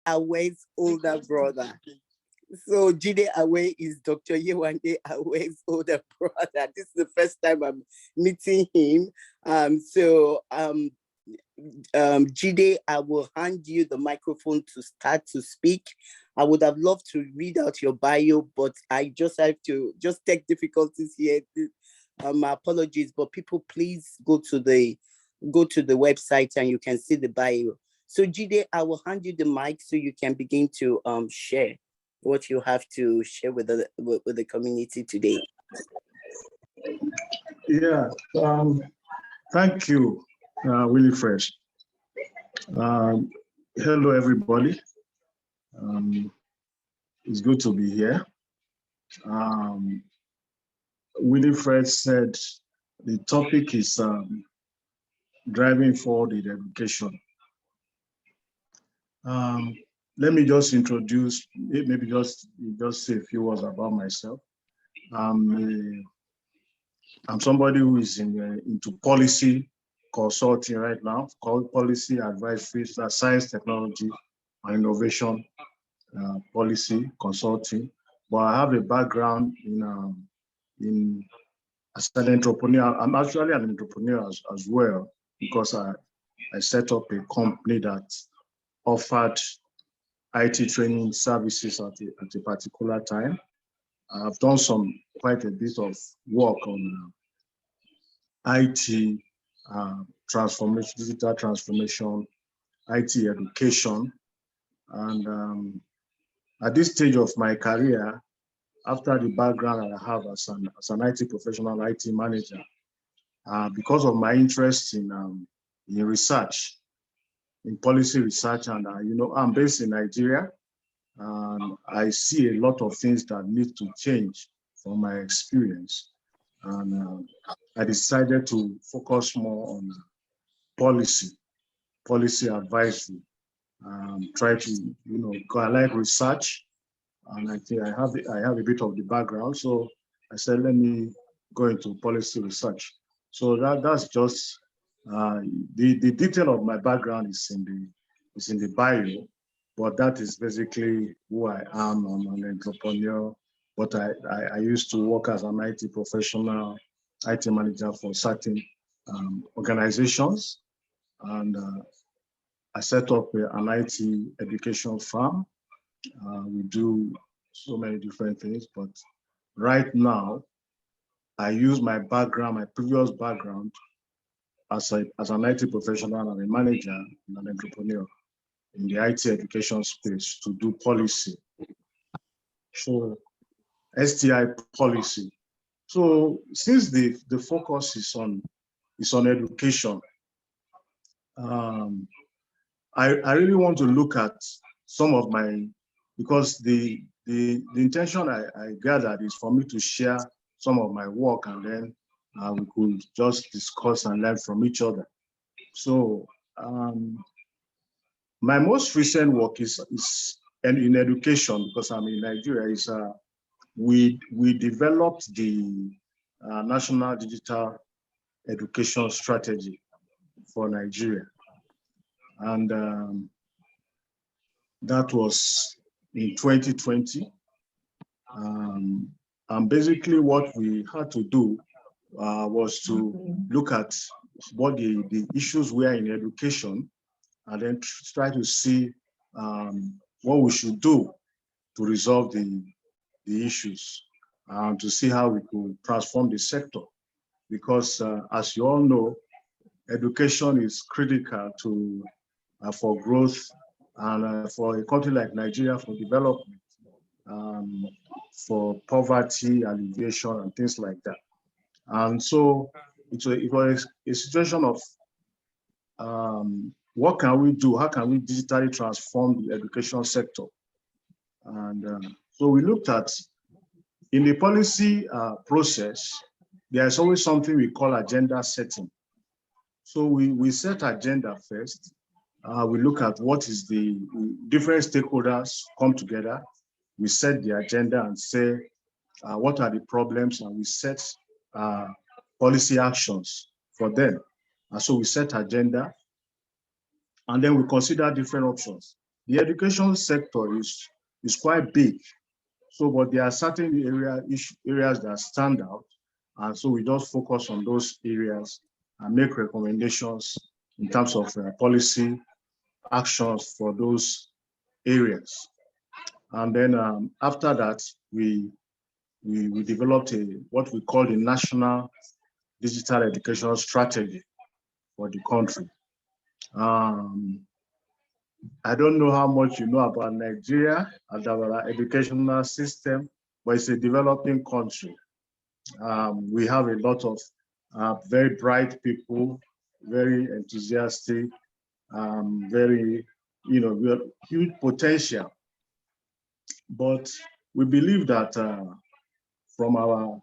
Awe's older brother. So Jide Awe is Dr. Yewande Awe's older brother. This is the first time I'm meeting him. Jide, I will hand you the microphone to start to speak. I would have loved to read out your bio, but I just have to, just tech difficulties here. My apologies, but people, please go to the website and you can see the bio. So Jide, I will hand you the mic so you can begin to share what you have to share with the community today. Yeah, thank you, Willie. Hello, everybody. It's good to be here. Willie said the topic is driving forward in education. Let me just introduce, maybe just say a few words about myself. I'm somebody who is into policy consulting right now, called policy advisory, science, technology, and innovation policy consulting. But I have a background in as an entrepreneur. I'm actually an entrepreneur as well, because I set up a company that offered IT training services at a particular time. I've done quite a bit of work on IT transformation, digital transformation, IT education. And at this stage of my career, after the background I have as an IT professional, IT manager, because of my interest in research, in policy research, and I'm based in Nigeria, and I see a lot of things that need to change from my experience. And I decided to focus more on policy advisory, try to, I like research, and I think I have a bit of the background. So I said, let me go into policy research. So that's just the detail of my background is in the bio, but that is basically who I am. I'm an entrepreneur, but I used to work as an IT professional, IT manager for certain organizations, and I set up an IT education firm. We do so many different things, but right now, I use my background, my previous background, as an IT professional and a manager and an entrepreneur in the IT education space to do policy. So STI policy. So since the focus is on education, I really want to look at some of my, because the intention I gathered is for me to share some of my work, and then we could just discuss and learn from each other. So my most recent work is in education, because I'm in Nigeria. Is we developed the National Digital Education Strategy for Nigeria, and that was in 2020. And basically what we had to do was to look at what the issues were in education, and then try to see what we should do to resolve the issues, to see how we could transform the sector. Because as you all know, education is critical for growth, and for a country like Nigeria, for development, for poverty alleviation and things like that. And so it was a situation of what can we do? How can we digitally transform the education sector? And so we looked at, in the policy process, there's always something we call agenda setting. So we set agenda first. We look at what is the different stakeholders come together. We set the agenda and say, what are the problems, and we set policy actions for them. And so we set agenda, and then we consider different options. The education sector is quite big. So, but there are certain areas that stand out. And so we just focus on those areas and make recommendations in terms of policy actions for those areas. And then after that, we developed what we call the National Digital Education Strategy for the country. I don't know how much you know about Nigeria and our educational system, but it's a developing country. We have a lot of very bright people, very enthusiastic, very, we have huge potential. But we believe that from our,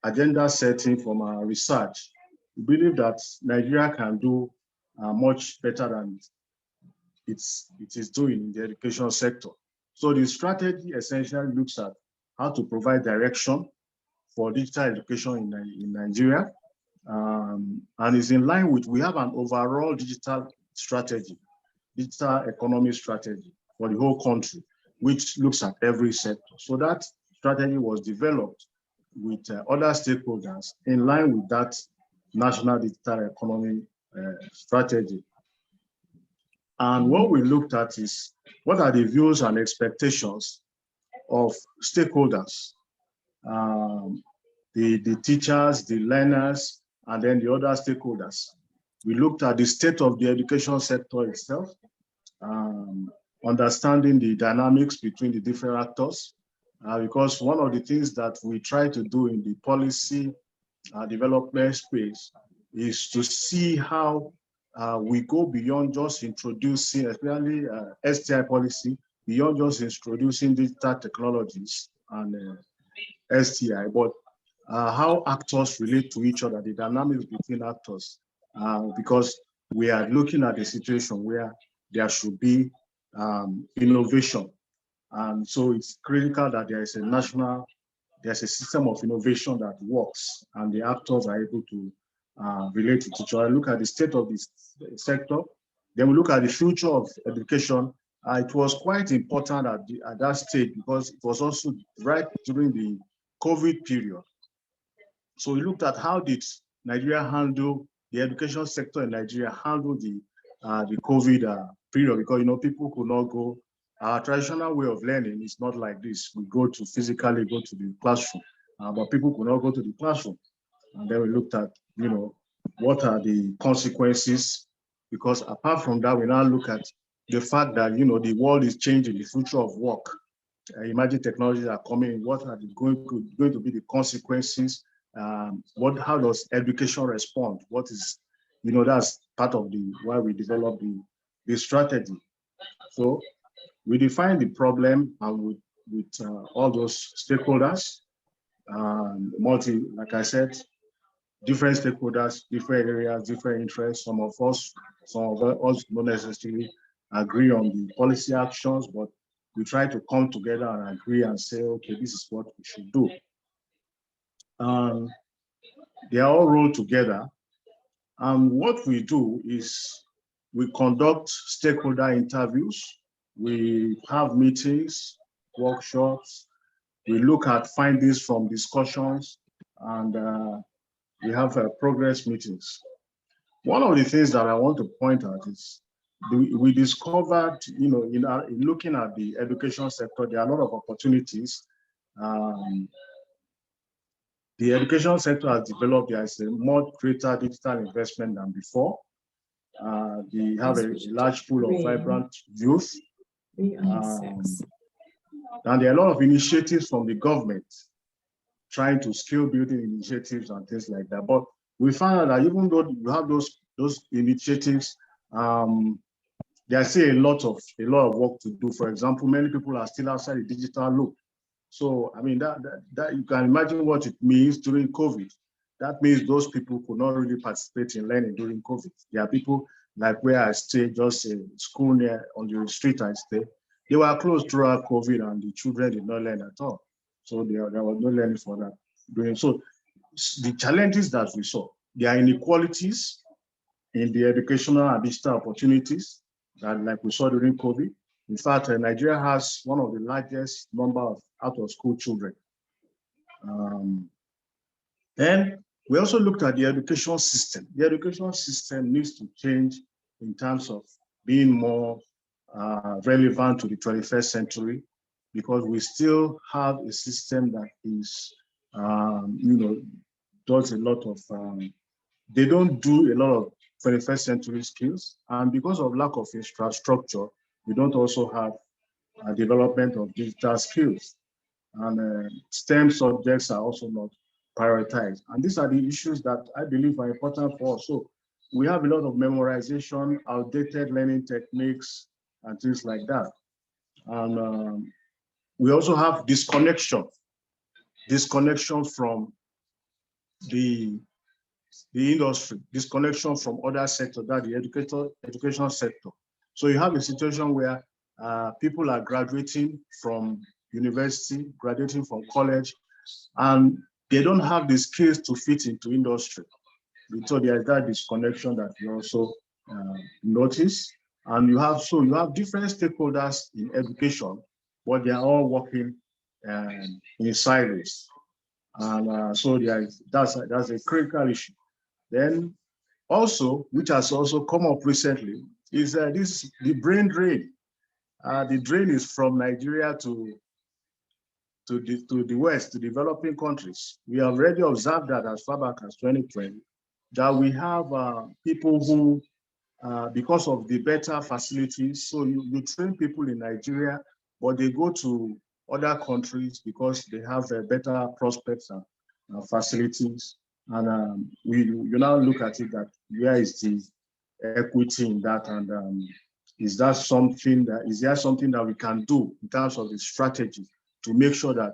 agenda setting, from our research, we believe that Nigeria can do much better than it is doing in the education sector. So the strategy essentially looks at how to provide direction for digital education in Nigeria, and is in line with, we have an overall digital strategy, digital economy strategy for the whole country, which looks at every sector. So that strategy was developed with other stakeholders in line with that national digital economy strategy. And what we looked at is, what are the views and expectations of stakeholders, the teachers, the learners, and then the other stakeholders. We looked at the state of the education sector itself, understanding the dynamics between the different actors, because one of the things that we try to do in the policy development space is to see how we go beyond just introducing, especially STI policy, beyond just introducing digital technologies and STI, but how actors relate to each other, the dynamics between actors, because we are looking at a situation where there should be innovation. And so it's critical that there's a system of innovation that works and the actors are able to relate to each other. Look at the state of this sector. Then we look at the future of education. It was quite important at that stage because it was also right during the COVID period. So we looked at how did Nigeria handle, the education sector in Nigeria handle the COVID period, because people could not go. Our traditional way of learning is not like this. We physically go to the classroom, but people could not go to the classroom. And then we looked at, what are the consequences? Because apart from that, we now look at the fact that, the world is changing, the future of work. Emerging technologies are coming. What are going to be the consequences? How does education respond? What is, that's part of why we developed the strategy. So we define the problem and with all those stakeholders, like I said, different stakeholders, different areas, different interests. Some of us don't necessarily agree on the policy actions, but we try to come together and agree and say, okay, this is what we should do. They are all rolled together. And what we do is we conduct stakeholder interviews. We have meetings, workshops. We look at findings from discussions, and we have progress meetings. One of the things that I want to point out is we discovered, in looking at the education sector, there are a lot of opportunities. The education sector has developed, there is a more greater digital investment than before. They have a large pool of vibrant youth. And there are a lot of initiatives from the government trying to skill building initiatives and things like that. But we found out that even though you have those initiatives, there's still a lot of work to do. For example, many people are still outside the digital loop. So, I mean, that you can imagine what it means during COVID. That means those people could not really participate in learning during COVID. There are people like where I stay, just a school near on the street I stay. They were closed throughout COVID and the children did not learn at all. So there was no learning for that. So the challenges that we saw, there are inequalities in the educational and digital opportunities. that, like we saw during COVID. In fact, Nigeria has one of the largest number of out-of-school children. And we also looked at the education system. The education system needs to change in terms of being more relevant to the 21st century, because we still have a system that is, does a lot of, they don't do a lot of 21st century skills. And because of lack of infrastructure, we don't also have a development of digital skills. And STEM subjects are also not prioritized. And these are the issues that I believe are important for us. So we have a lot of memorization, outdated learning techniques, and things like that. And we also have disconnection from the industry, disconnection from other sectors, that the education sector. So you have a situation where people are graduating from university, graduating from college, and they don't have the skills to fit into industry. So there's that disconnection that you also notice. And you have different stakeholders in education, but they are all working in silos. And so that's a critical issue. Then also, which has also come up recently, is the brain drain. The drain is from Nigeria to the West, to developing countries. We have already observed that as far back as 2020, that we have people who, because of the better facilities, so you train people in Nigeria, but they go to other countries because they have better prospects and facilities. And you now look at it that where is the equity in that, and is there something that we can do in terms of the strategy to make sure that,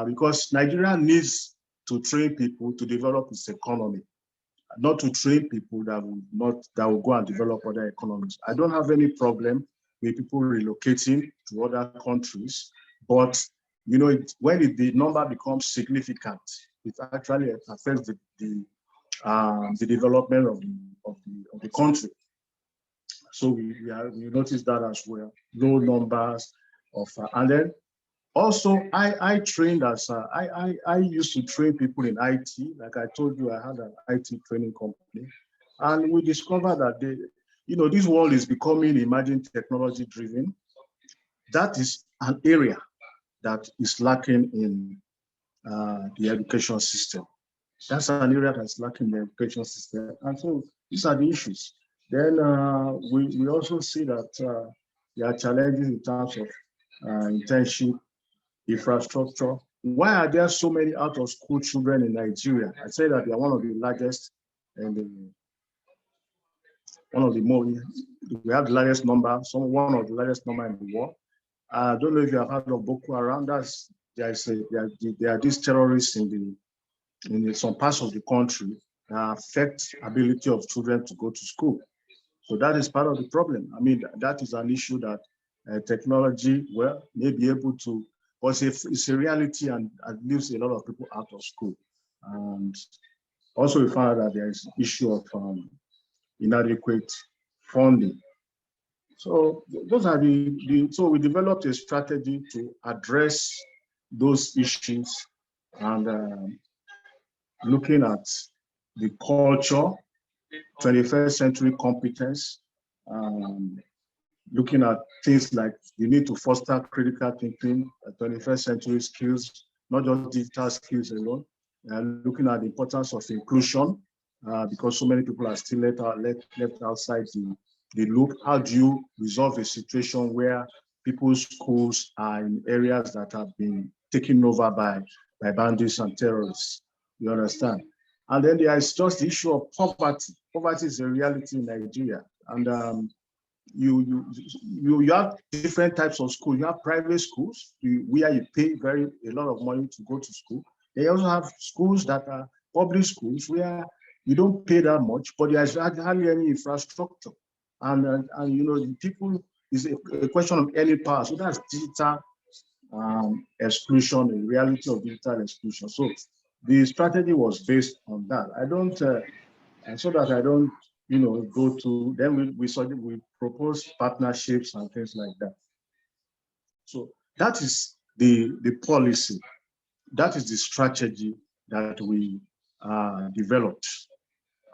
because Nigeria needs to train people to develop its economy, not to train people that will go and develop other economies. I don't have any problem with people relocating to other countries, but when the number becomes significant, it actually affects the development of the country. So we notice that as well. Low numbers of, and then also I trained as I used to train people in IT. Like I told you, I had an IT training company, and we discovered that this world is becoming emerging technology driven. That is an area that is lacking in the education system. That's an area that's lacking in the education system. And so these are the issues. Then we also see that there are challenges in terms of internship, infrastructure. Why are there so many out-of-school children in Nigeria? I say that they are one of the largest, and one of the more, we have the largest number, one of the largest number in the world. I don't know if you have heard of Boko Haram. There are these terrorists in some parts of the country that affect ability of children to go to school. So that is part of the problem. I mean, that is an issue that technology may be able to, but it's a reality, and leaves a lot of people out of school. And also we found that there is an issue of inadequate funding. So those are so we developed a strategy to address those issues, and looking at the culture, 21st century competence, looking at things like you need to foster critical thinking, 21st century skills, not just digital skills alone, looking at the importance of inclusion, because so many people are still left outside the loop. How do you resolve a situation where people's schools are in areas that have been taken over by bandits and terrorists? You understand? And then there is just the issue of poverty. Poverty is a reality in Nigeria. And you have different types of schools. You have private schools where you pay a lot of money to go to school. They also have schools that are public schools where you don't pay that much, but there's hardly any infrastructure. And the people, is a question of earning power. So that's digital exclusion, the reality of digital exclusion. So the strategy was based on that. I don't, so that I don't, go to, then we propose partnerships and things like that. So that is the policy. That is the strategy that we developed.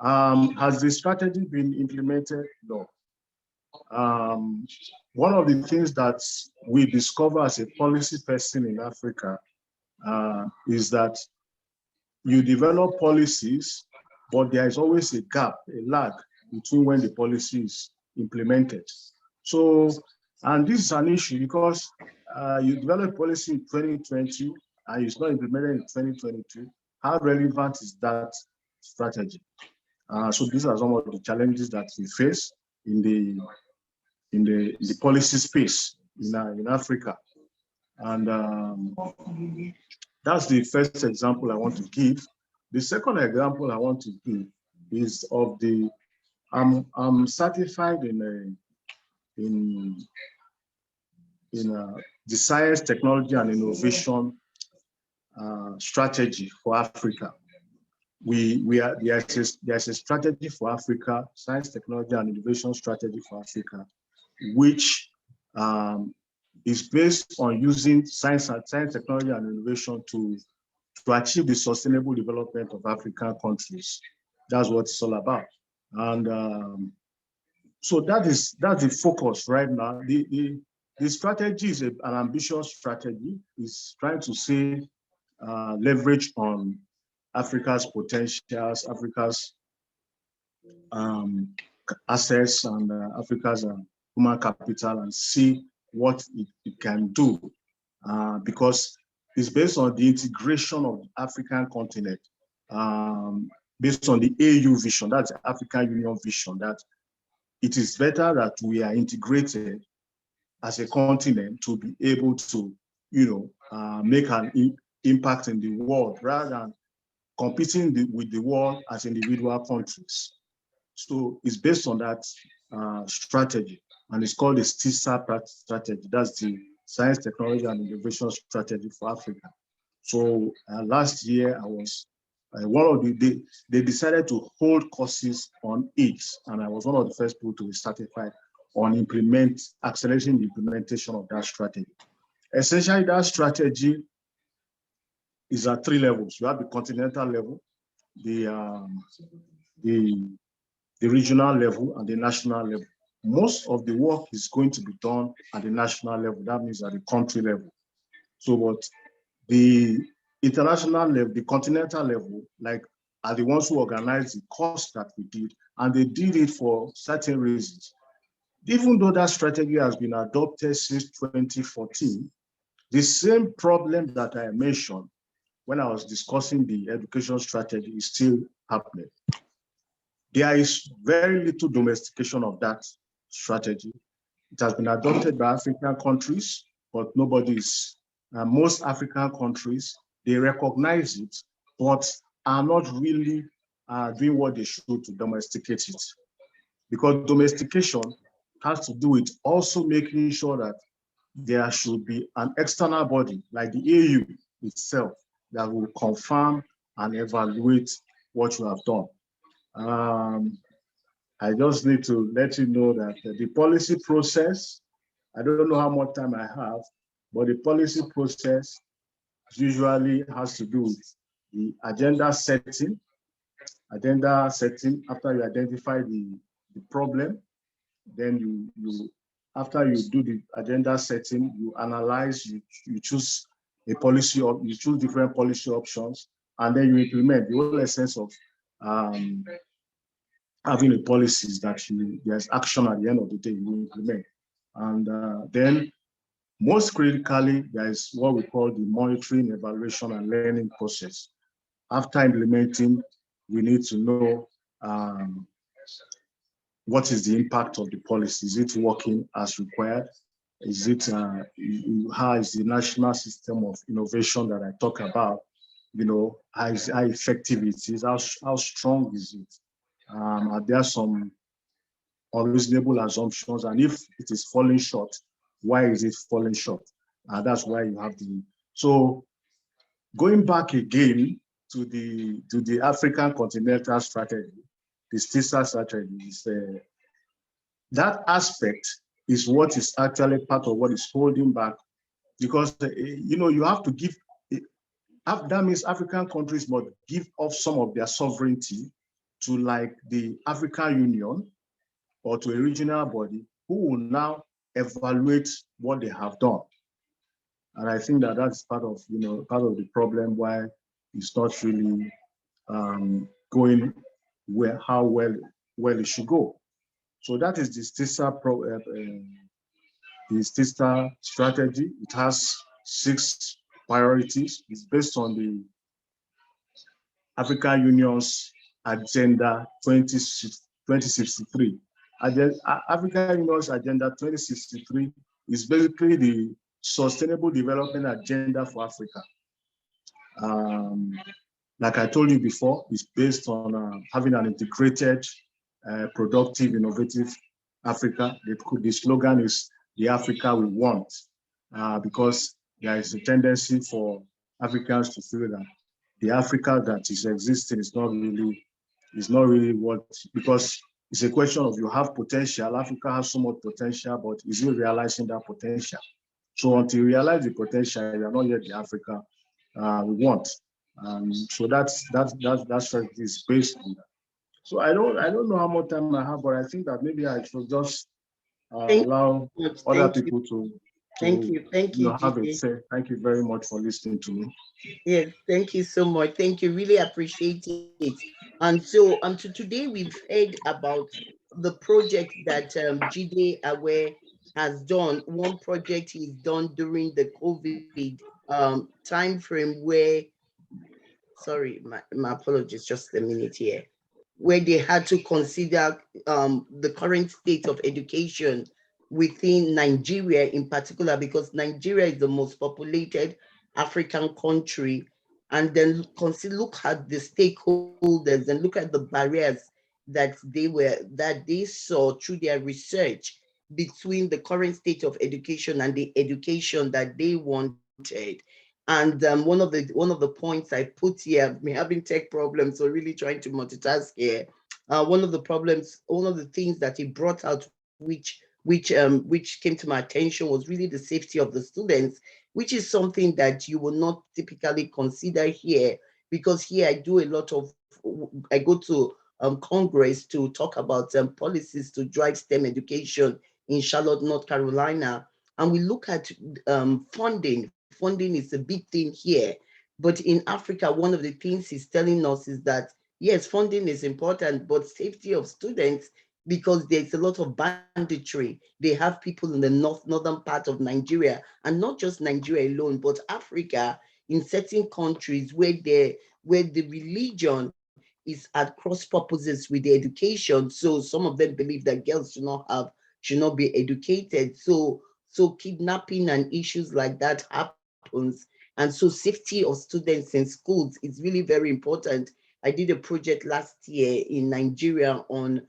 Has the strategy been implemented? No. One of the things that we discover as a policy person in Africa is that you develop policies, but there is always a gap, a lag between when the policy is implemented. So, and this is an issue because you develop policy in 2020 and it's not implemented in 2022. How relevant is that strategy? So these are some of the challenges that we face in the policy space in Africa. And that's the first example I want to give. The second example I want to give is of the I'm certified in the science, technology, and innovation strategy for Africa. There's a strategy for Africa, science, technology, and innovation strategy for Africa, which is based on using science, technology, and innovation to achieve the sustainable development of African countries. That's what it's all about. And so that's the focus right now. The strategy is an ambitious strategy. It's trying to say leverage on Africa's potentials, Africa's assets, and Africa's human capital, and see what it can do, because it's based on the integration of the African continent, based on the AU vision, that's the African Union vision, that it is better that we are integrated as a continent to be able to, make an impact in the world rather than competing with the world as individual countries. So it's based on that strategy, and it's called the STISA strategy. That's the Science, Technology, and Innovation Strategy for Africa. So last year, I was one of they decided to hold courses on it, and I was one of the first people to be certified on accelerating the implementation of that strategy. Essentially, that strategy is at 3 levels. You have the continental level, the regional level, and the national level. Most of the work is going to be done at the national level. That means at the country level. So what the international level, the continental level, like, are the ones who organized the course that we did, and they did it for certain reasons. Even though that strategy has been adopted since 2014, the same problem that I mentioned when I was discussing the education strategy is still happening. There is very little domestication of that strategy. It has been adopted by African countries, but most African countries, they recognize it, but are not really doing what they should to domesticate it. Because domestication has to do with also making sure that there should be an external body like the AU itself that will confirm and evaluate what you have done. I just need to let you know that the policy process, I don't know how much time I have, but the policy process usually has to do with the agenda setting. After you identify the problem, then after you do the agenda setting, you analyze, you choose a policy, you choose different policy options, and then you implement. The whole essence of having a policy is that there's action at the end of the day, you implement. And then most critically, there is what we call the monitoring, evaluation, and learning process. After implementing, we need to know what is the impact of the policy. Is it working as required? Is it, how is the national system of innovation that I talk about, how effective it is, how strong is it? Are there some unreasonable assumptions? And if it is falling short, why is it falling short? That's why you have so going back again to the African continental strategy, the STISA strategy is that aspect is what is actually part of what is holding back, because you have to give, that means African countries must give up some of their sovereignty to like the African Union or to a regional body who will now evaluate what they have done. And I think that that's part of the problem why it's not really going how well it should go. So that is the TISTA strategy. It has 6 priorities. It's based on the African Union's Agenda 2063. African Union's Agenda 2063 is basically the sustainable development agenda for Africa. Like I told you before, it's based on having an integrated, productive, innovative Africa. The slogan is the Africa we want, because there is a tendency for Africans to feel that the Africa that is existing is not really what, because it's a question of you have potential. Africa has so much potential, but is it realizing that potential? So until you realize the potential, you are not yet the Africa we want. So that strategy is based on that. So I don't know how much time I have, but I think that maybe I should just allow other people to thank you, have a Jide. say. Thank you very much for listening to me. Yes, thank you so much. Thank you. Really appreciate it. And so today we've heard about the project that Jide Aware has done. One project he's done during the COVID time frame where, sorry, my apologies, just a minute here, where they had to consider the current state of education within Nigeria in particular, because Nigeria is the most populated African country, and then look at the stakeholders and look at the barriers that they saw through their research between the current state of education and the education that they wanted. And one of the points I put here, I've been having tech problems, so really trying to multitask here. One of the things that he brought out, which came to my attention, was really the safety of the students, which is something that you will not typically consider here, because here I go to Congress to talk about policies to drive STEM education in Charlotte, North Carolina, and we look at funding. Funding is a big thing here, but in Africa, one of the things he's telling us is that yes, funding is important, but safety of students, because there's a lot of banditry. They have people in the northern part of Nigeria, and not just Nigeria alone, but Africa, in certain countries where the religion is at cross purposes with the education. So some of them believe that girls should not be educated. So kidnapping and issues like that happens. And so safety of students in schools is really very important. I did a project last year in Nigeria on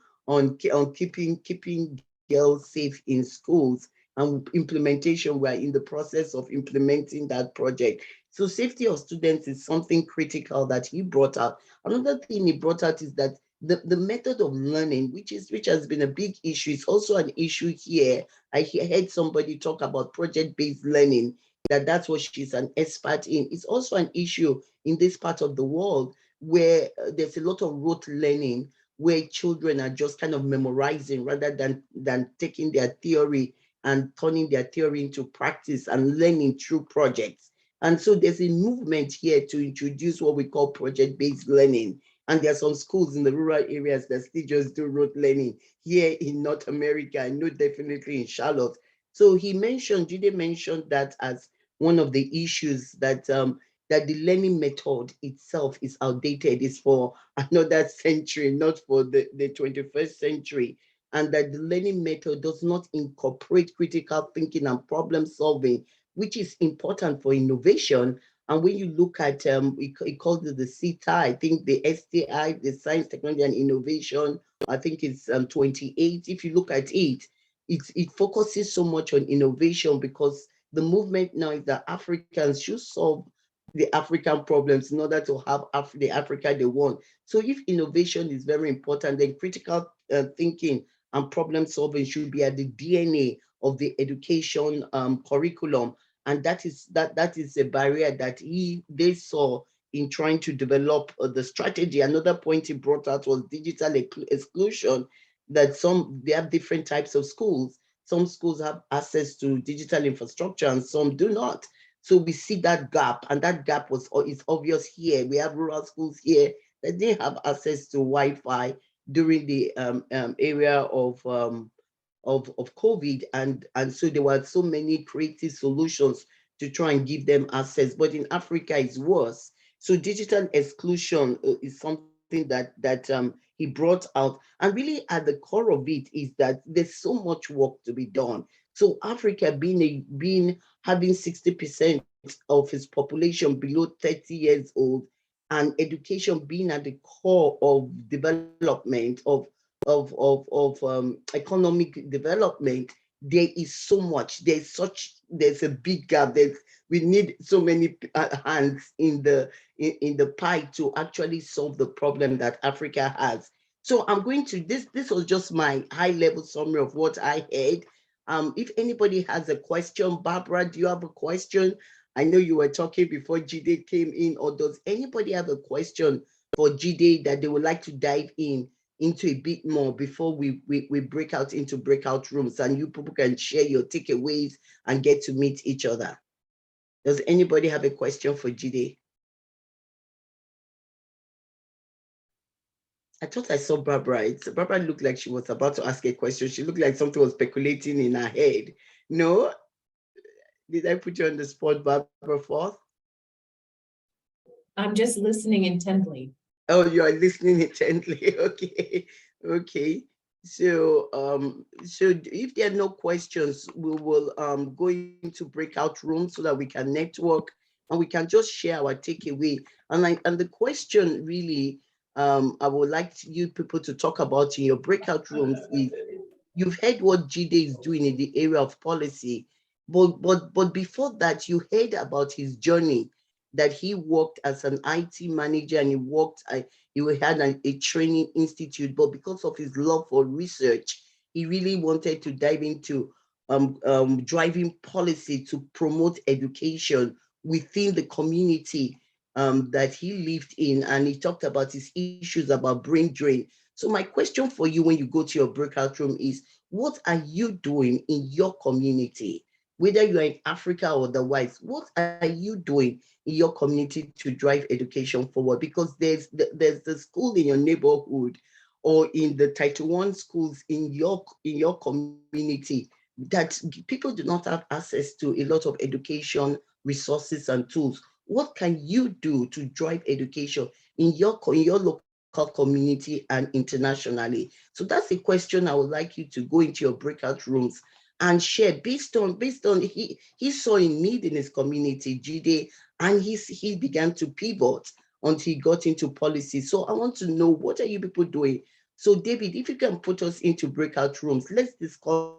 keeping girls safe in schools, and implementation. We're in the process of implementing that project. So safety of students is something critical that he brought out. Another thing he brought out is that the method of learning, which has been a big issue, is also an issue here. I heard somebody talk about project-based learning, that's what she's an expert in. It's also an issue in this part of the world where there's a lot of rote learning, where children are just kind of memorizing rather than taking their theory and turning their theory into practice and learning through projects. And so there's a movement here to introduce what we call project-based learning. And there are some schools in the rural areas that still just do rote learning. Here in North America, I know definitely in Charlotte. So Jide mentioned that as one of the issues, that the learning method itself is outdated, is for another century, not for the 21st century, and that the learning method does not incorporate critical thinking and problem solving, which is important for innovation. And when you look at, it called it the CETA, I think the STI, the Science, Technology and Innovation, I think it's 28. If you look at it focuses so much on innovation, because the movement now is that Africans should solve the African problems in order to have the Africa they want. So if innovation is very important, then critical thinking and problem solving should be at the DNA of the education curriculum. And that is a barrier that they saw in trying to develop the strategy. Another point he brought out was digital exclusion, that they have different types of schools. Some schools have access to digital infrastructure and some do not. So we see that gap, and that gap is obvious here. We have rural schools here that didn't have access to Wi-Fi during the area of COVID, and so there were so many creative solutions to try and give them access. But in Africa, it's worse. So digital exclusion is something that he brought out, and really at the core of it is that there's so much work to be done. So Africa being having 60% of its population below 30 years old, and education being at the core of development of economic development, there is so much. There's a big gap. We need so many hands in the pie to actually solve the problem that Africa has. So I'm going to this was just my high level summary of what I heard. If anybody has a question, Barbara, do you have a question? I know you were talking before Jide came in, or does anybody have a question for Jide that they would like to dive into a bit more before we break out into breakout rooms and you people can share your takeaways and get to meet each other? Does anybody have a question for Jide? I thought I saw Barbara. Barbara looked like she was about to ask a question. She looked like something was speculating in her head. No? Did I put you on the spot, Barbara Forth? I'm just listening intently. Oh, you are listening intently. Okay. Okay. So if there are no questions, we will go into breakout rooms so that we can network and we can just share our takeaway. And the question really I would like you people to talk about in your breakout rooms is, you've heard what Jide is doing in the area of policy, but before that, you heard about his journey, that he worked as an IT manager and he had a training institute, but because of his love for research, he really wanted to dive into driving policy to promote education within the community that he lived in. And he talked about his issues about brain drain. So my question for you when you go to your breakout room is, what are you doing in your community? Whether you're in Africa or otherwise, what are you doing in your community to drive education forward? Because there's the school in your neighborhood or in the Title I schools in your community that people do not have access to a lot of education resources and tools. What can you do to drive education in your local community and internationally? So that's a question I would like you to go into your breakout rooms and share based on he saw a need in his community, Jide, and he began to pivot until he got into policy. So I want to know, what are you people doing? So David, if you can put us into breakout rooms, let's discuss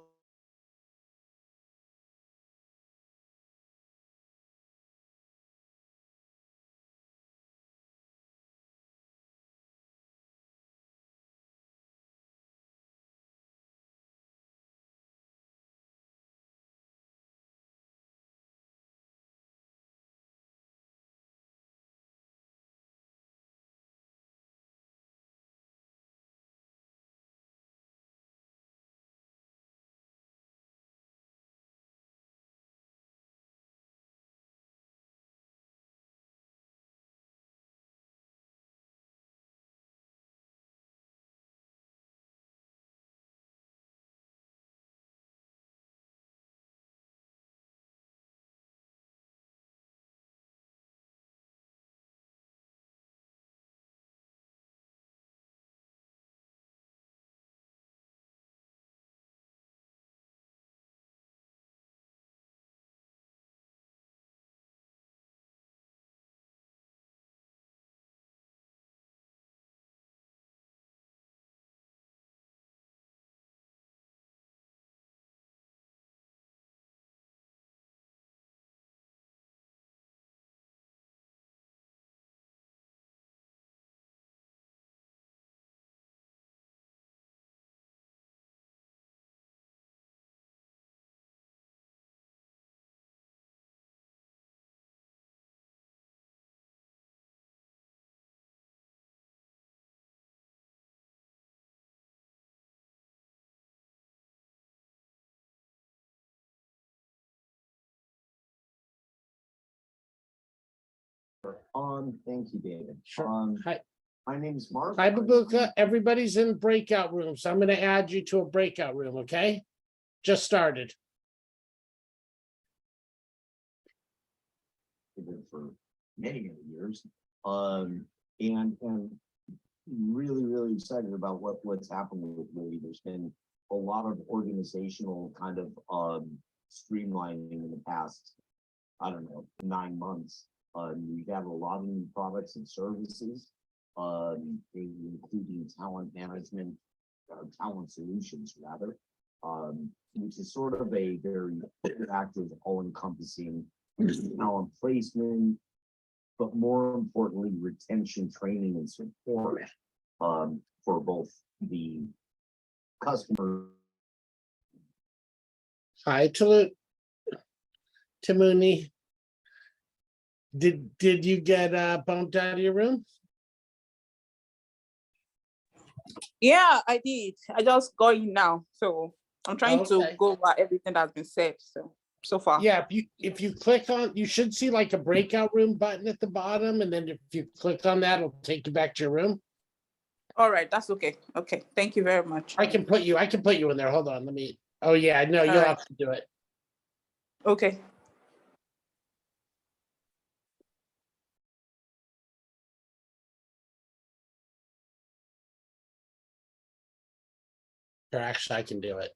Thank you, David. Sure. Hi, My name's Mark. hi, Babuka. Everybody's in breakout rooms. So I'm going to add you to a breakout room. Okay, just started. For many years, and really excited about what's happened with WITI. There's been a lot of organizational kind of streamlining in the past, I don't know, 9 months. We've had a lot of new products and services, including talent management, talent solutions rather, which is sort of a very active, all-encompassing talent placement, but more importantly, retention, training, and support for both the customer. Hi, Timuni. Did you get bumped out of your room? Yeah, I did. I just got in now, so I'm trying to Okay. go over everything that's been said. So far. Yeah, if you click on, you should see like a breakout room button at the bottom, and then if you click on that, it'll take you back to your room. All right, that's okay. Okay, thank you very much. I can put you in there. Hold on, let me. Oh yeah, no, you'll right. have to do it. Okay. Or actually, I can do it.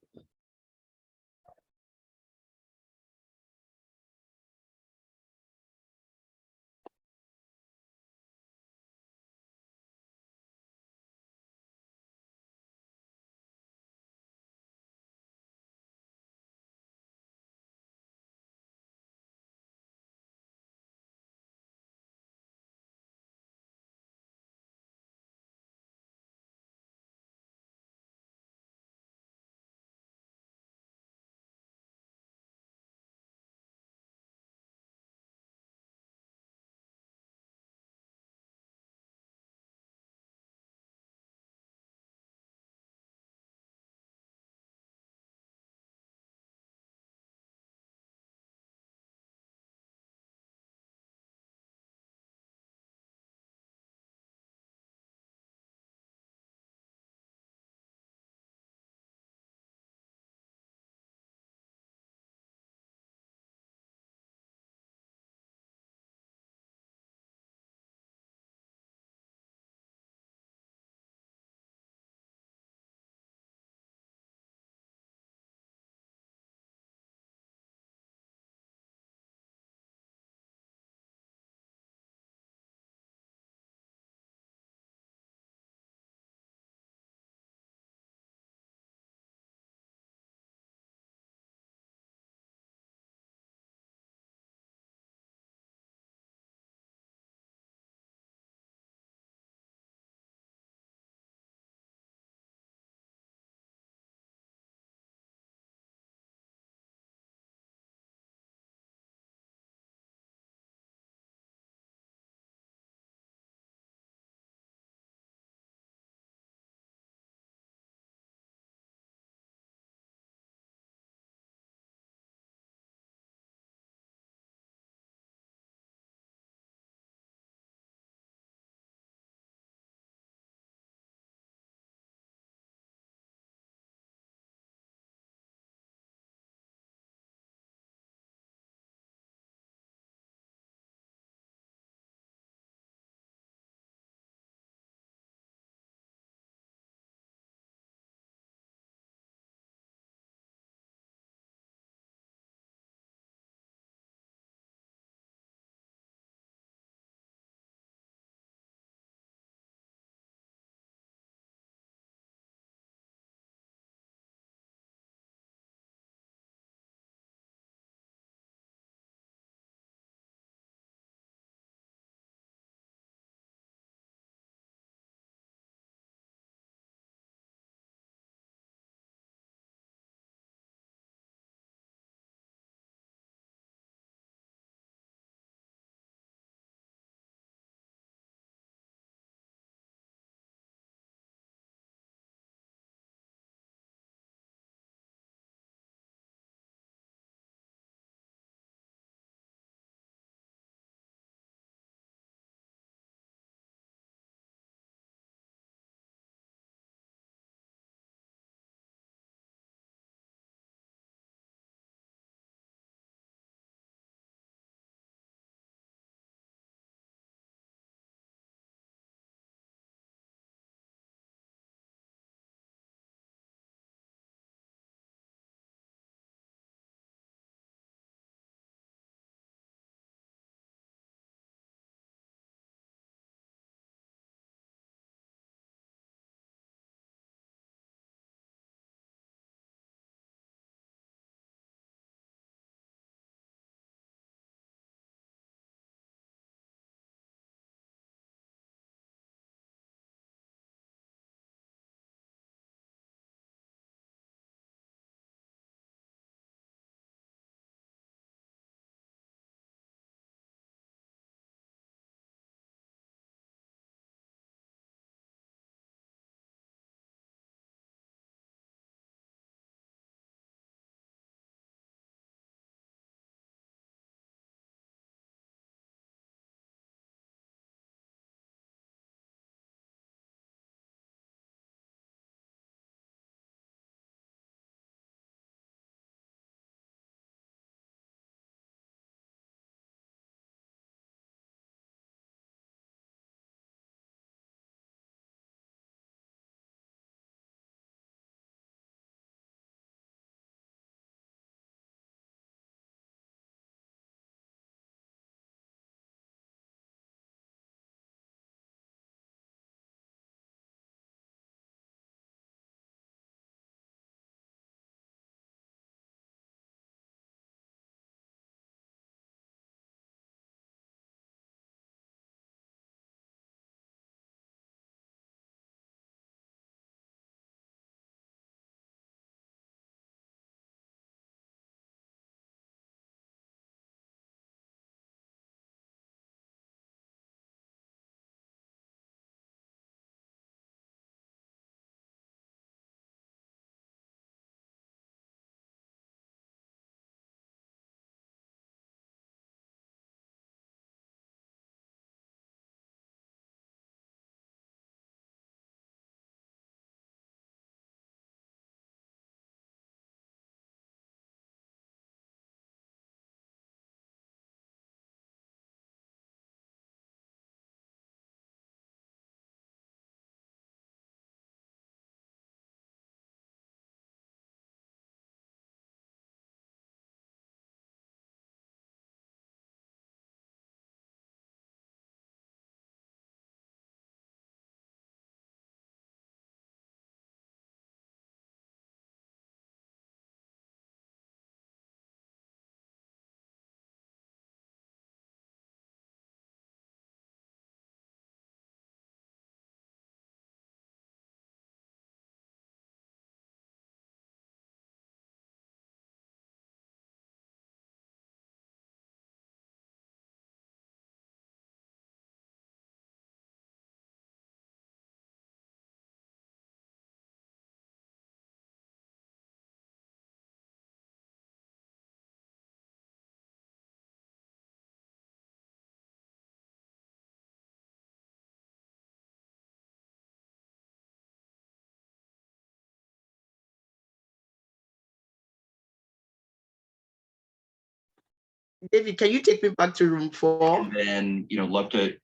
David, can you take me back to room 4? And then, love to.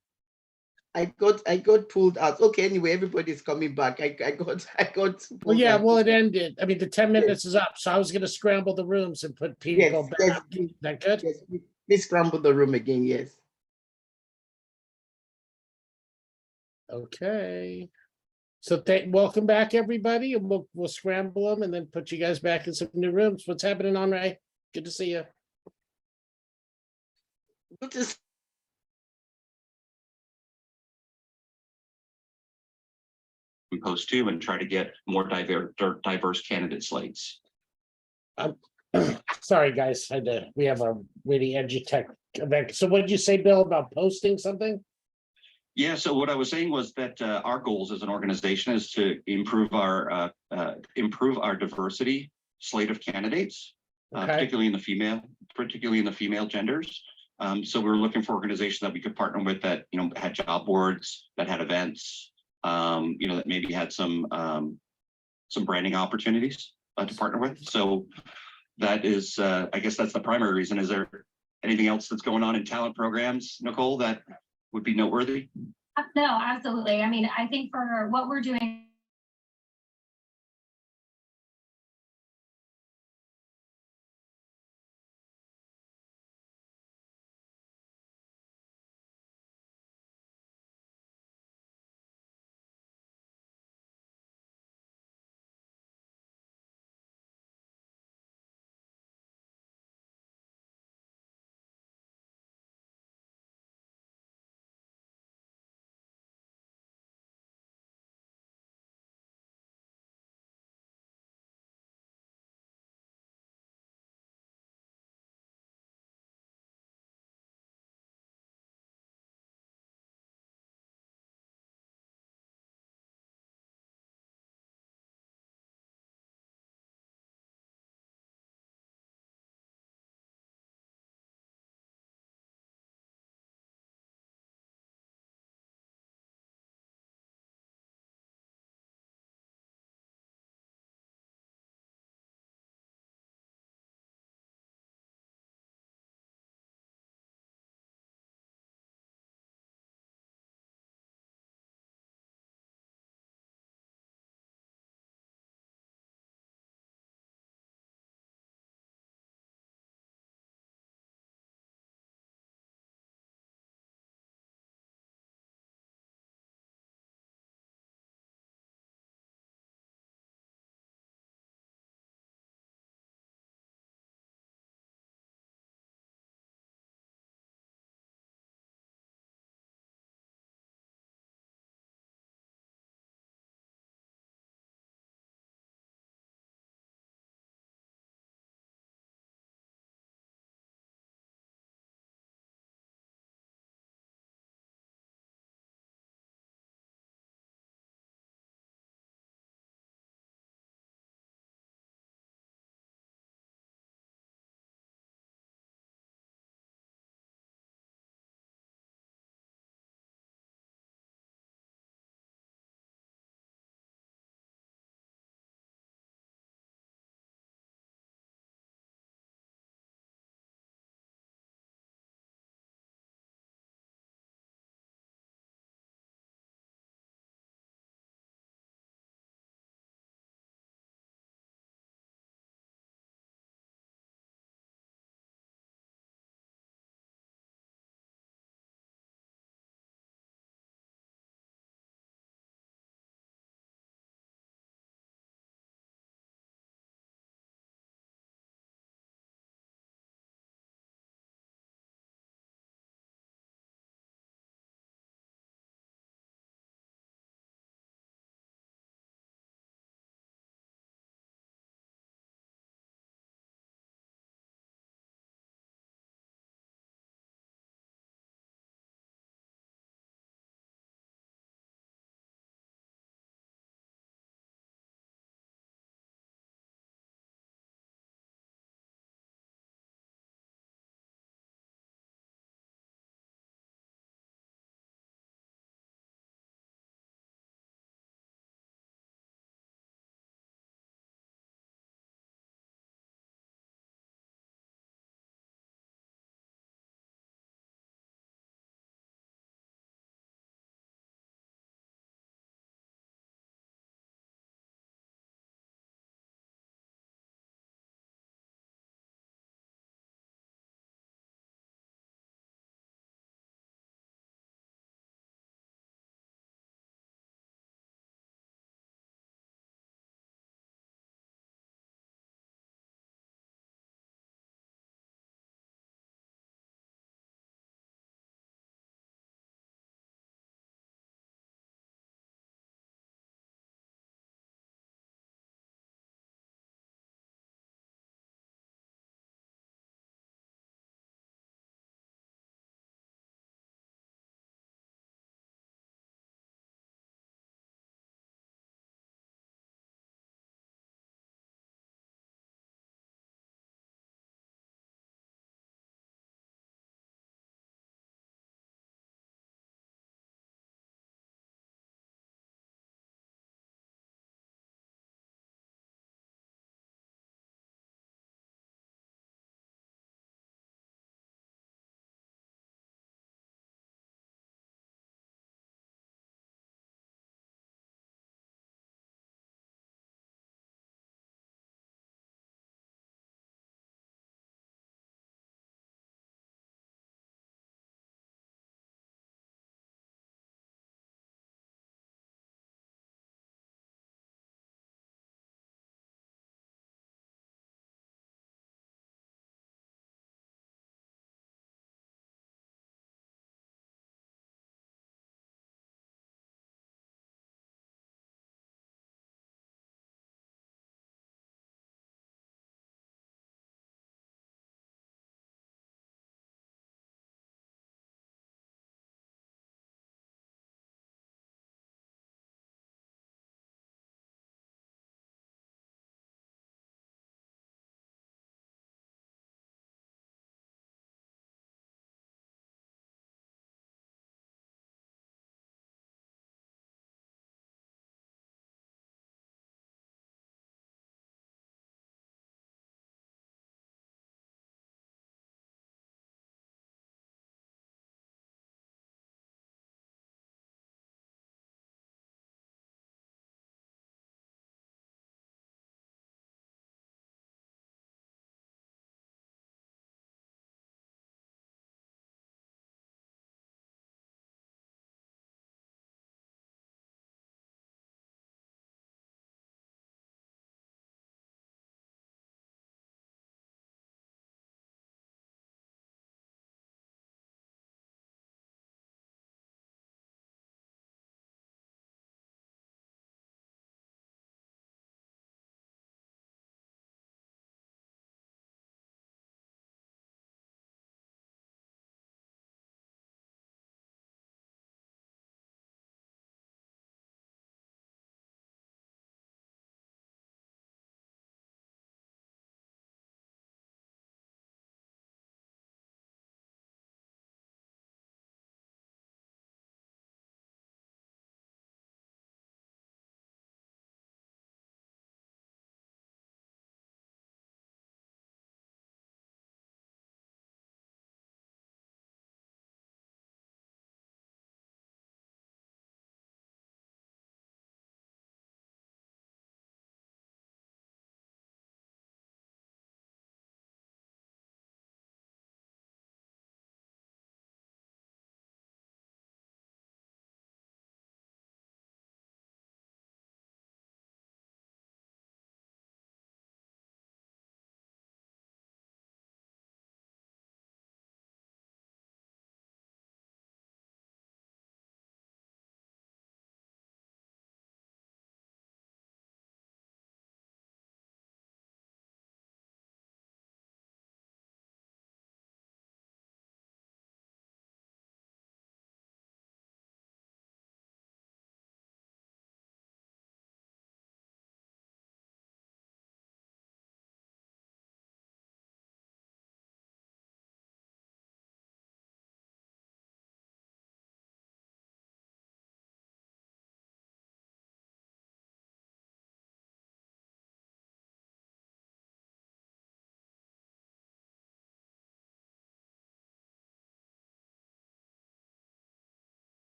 I got pulled out. Okay, anyway, everybody's coming back. I got Well, pulled yeah, out. well, it ended. I mean, the 10 minutes is up, so I was gonna scramble the rooms and put people Yes, back. Is that good? yes, please scramble the room again. Yes. Okay. So welcome back, everybody, and we'll scramble them and then put you guys back in some new rooms. What's happening, Andre? Good to see you. Good to see We post to and try to get more diverse candidate slates. Sorry, guys. We have a WITI EduTech event. So what did you say, Bill, about posting something? Yeah, so what I was saying was that our goals as an organization is to improve our diversity slate of candidates, Okay. particularly in the female genders. So we're looking for organizations that we could partner with that had job boards, that had events, that maybe had some branding opportunities to partner with. So that is, I guess that's the primary reason. Is there anything else that's going on in talent programs, Nicole, that would be noteworthy? No, absolutely. I mean, I think for what we're doing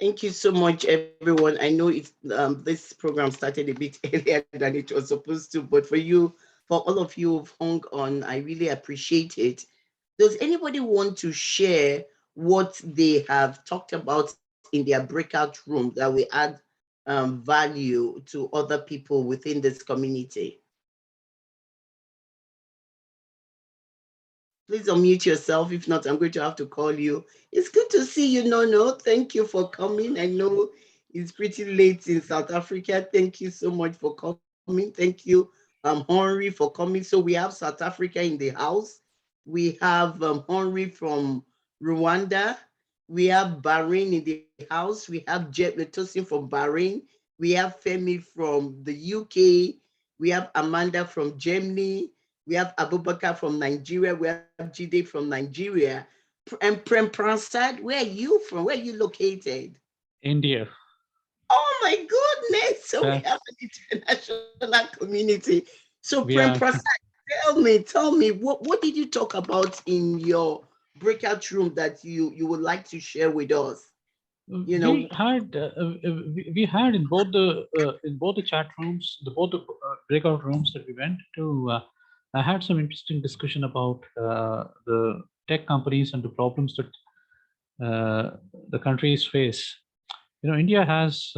Thank you so much, everyone. I know it's this program started a bit earlier than it was supposed to, but for all of you who've hung on, I really appreciate it. Does anybody want to share what they have talked about in their breakout room that will add value to other people within this community? Please unmute yourself. If not, I'm going to have to call you. It's good to see you, Nono. Thank you for coming. I know it's pretty late in South Africa. Thank you so much for coming. Thank you, Henry, for coming. So we have South Africa in the house. We have Henry from Rwanda. We have Bahrain in the house. We have Jet Tosin from Bahrain. We have Femi from the UK. We have Amanda from Germany. We have Abubakar from Nigeria. We have Jide from Nigeria. And Prem Prasad, where are you from? Where are you located? India. Oh my goodness. So we have an international community. So Prem Prasad, tell me, what did you talk about in your breakout room that you would like to share with us? You know, We had in both the chat rooms, both the breakout rooms that we went to. I had some interesting discussion about the tech companies and the problems that the countries face. India has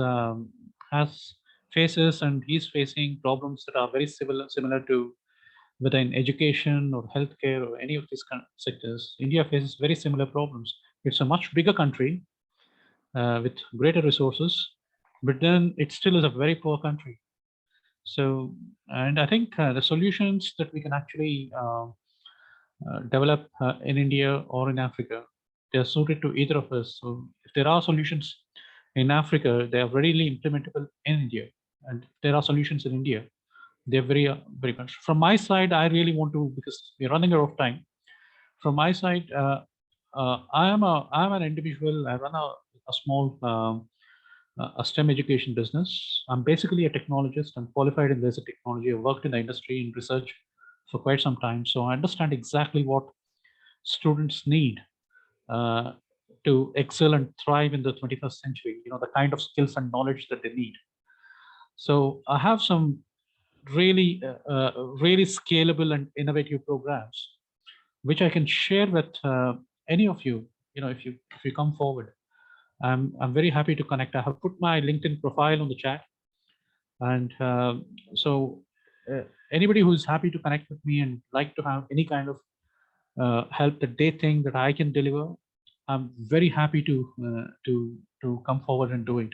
faces and is facing problems that are very similar to whether in education or healthcare or any of these sectors. India faces very similar problems. It's a much bigger country with greater resources, but then it still is a very poor country. So, and I think the solutions that we can actually develop in India or in Africa, they are suited to either of us. So if there are solutions in Africa, they are readily implementable in India. And if there are solutions in India, they're very much. From my side, I really want to, because we're running out of time. From my side, I'm an individual. I run a small a STEM education business. I'm basically a technologist. I'm qualified in laser technology. I've worked in the industry in research for quite some time. So I understand exactly what students need to excel and thrive in the 21st century, the kind of skills and knowledge that they need. So I have some really scalable and innovative programs, which I can share with any of you, if you come forward. I'm very happy to connect. I have put my LinkedIn profile on the chat. And so anybody who's happy to connect with me and like to have any kind of help that they think that I can deliver, I'm very happy to come forward and do it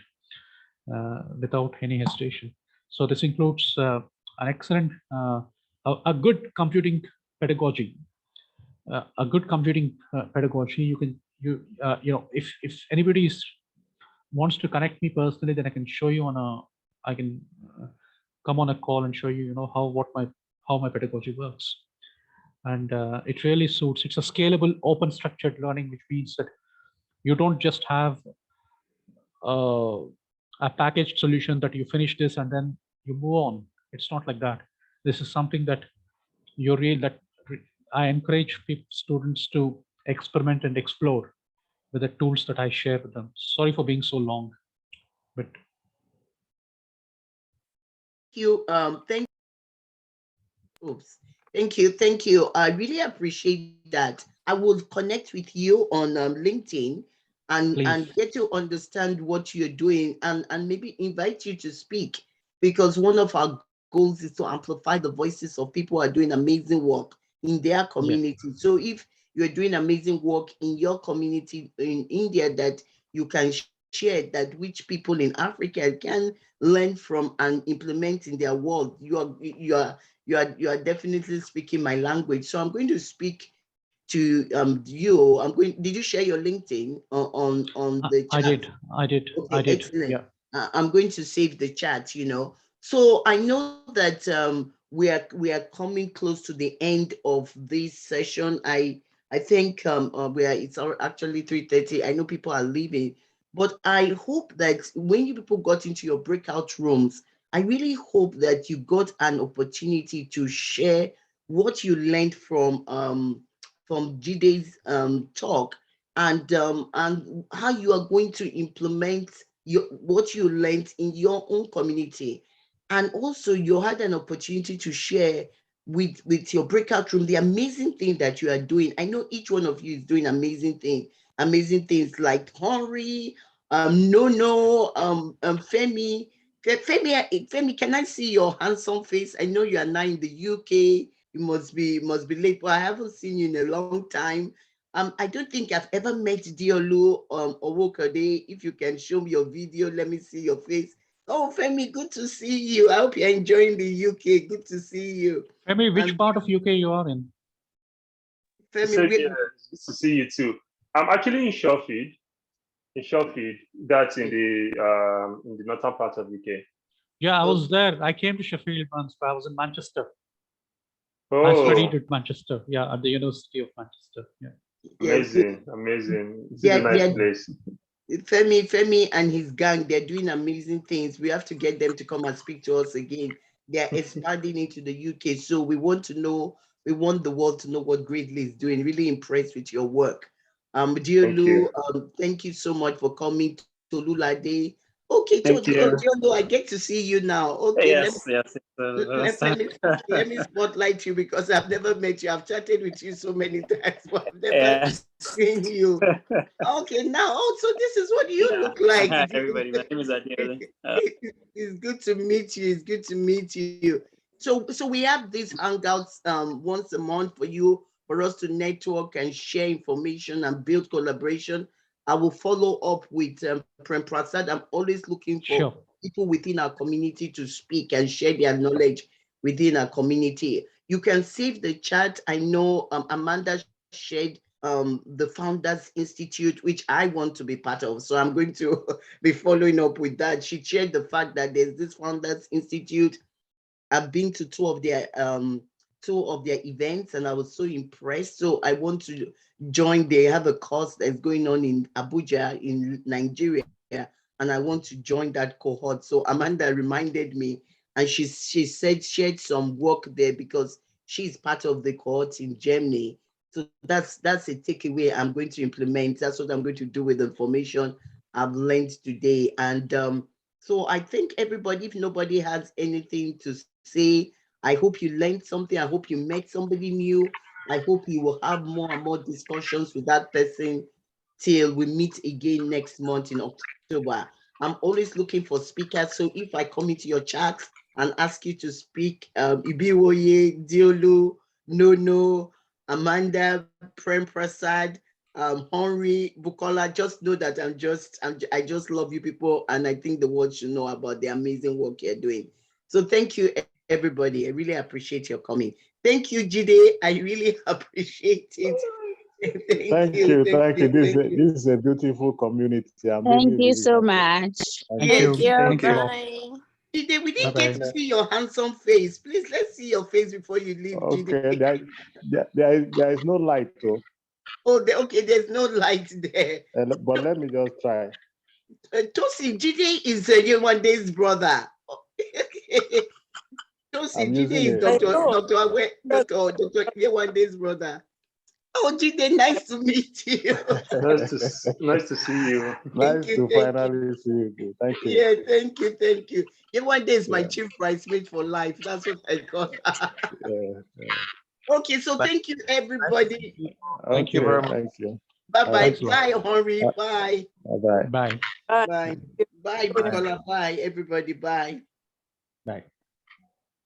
without any hesitation. So this includes an excellent, a good computing pedagogy. A good computing pedagogy. If anybody wants to connect me personally, then I can show you I can come on a call and show you, how my pedagogy works. And it really suits. It's a scalable, open structured learning, which means that you don't just have a packaged solution that you finish this and then you move on. It's not like that. This is something that I encourage students to experiment and explore with the tools that I share with them. Sorry for being so long, but thank thank you. I really appreciate that. I will connect with you on LinkedIn and get to understand what you're doing and maybe invite you to speak, because one of our goals is to amplify the voices of people who are doing amazing work in their community. Yeah. So if you're doing amazing work in your community in India that you can share, that which people in Africa can learn from and implement in their world, you are definitely speaking my language. So I'm going to speak to you. Did you share your LinkedIn on the chat? I did. Okay, I did. excellent. Yeah. I'm going to save the chat, So I know that we are coming close to the end of this session. I think it's actually 3:30. I know people are leaving, but I hope that when you people got into your breakout rooms, I really hope that you got an opportunity to share what you learned from Jide's talk, and how you are going to implement what you learned in your own community. And also you had an opportunity to share with your breakout room the amazing thing that you are doing. I know each one of you is doing amazing things like Henry, No, Femi. Femi, can I see your handsome face? I know you are now in the UK. You must be late, but I haven't seen you in a long time. I don't think I've ever met Diolu Owokade. If you can show me your video, let me see your face. Oh, Femi, good to see you. I hope you're enjoying the UK. Good to see you. Femi, which And part of UK you are in? Femi, So, yeah, it's good to see you too. I'm actually in Sheffield. That's in the northern part of UK. Yeah, I was there. I came to Sheffield once, but I was in Manchester. Oh, I studied at Manchester, yeah, at the University of Manchester. Yeah. Amazing. It's a nice place. Femi and his gang, they're doing amazing things. We have to get them to come and speak to us again. They're expanding into the UK. So we want the world to know what Greatly is doing. Really impressed with your work. Dear Lou, thank you so much for coming to Lulade. Okay, dear Lou, I get to see you now. Okay, yes. Let me spotlight you because I've never met you. I've chatted with you so many times, but I've never seen you. Okay, now also this is what you look like. Hi, everybody. My name is Adele. It's good to meet you. It's good to meet you. So we have these hangouts once a month for us to network and share information and build collaboration. I will follow up with Prem Prasad. I'm always looking for people within our community to speak and share their knowledge within our community. You can save the chat. I know Amanda shared the Founders Institute, which I want to be part of. So I'm going to be following up with that. She shared the fact that there's this Founders Institute. I've been to two of their events and I was so impressed. So I want to join. They have a course that's going on in Abuja in Nigeria, and I want to join that cohort. So Amanda reminded me, and she said shared some work there because she's part of the cohort in Germany. So that's a takeaway I'm going to implement. That's what I'm going to do with the information I've learned today. And so I think everybody, if nobody has anything to say, I hope you learned something. I hope you met somebody new. I hope you will have more and more discussions with that person till we meet again next month in October. I'm always looking for speakers. So if I come into your chat and ask you to speak, Ibiwoye, Diolu, Nono, Amanda, Prem Prasad, Henry, Bukola, just know that I just love you people, and I think the world should know about the amazing work you're doing. So thank you, everybody. I really appreciate your coming. Thank you, Jide. I really appreciate it. Thank you. This is a beautiful community. Thank you so much. Thank you. Bye. Jide, we didn't get to see your handsome face. Please, let's see your face before you leave, Jide. Okay, there is no light, though. Okay, there's no light there. But let me just try. Tosi, Jide is Yewandé's brother. Tosi, Jide is Dr. Yewandé's brother. Oh, Jide, nice to meet you. Nice to see you. Nice to finally see you. Thank you. Yeah, thank you. Yewandé is my chief bridesmaid for life. That's what I call her. Okay, so thank you, everybody. Thank you very much. Thank you. Bye-bye. Bye, Henry. Bye. Bye-bye. Bye. Bye. Bye, Bukola. Bye, everybody. Bye. Bye.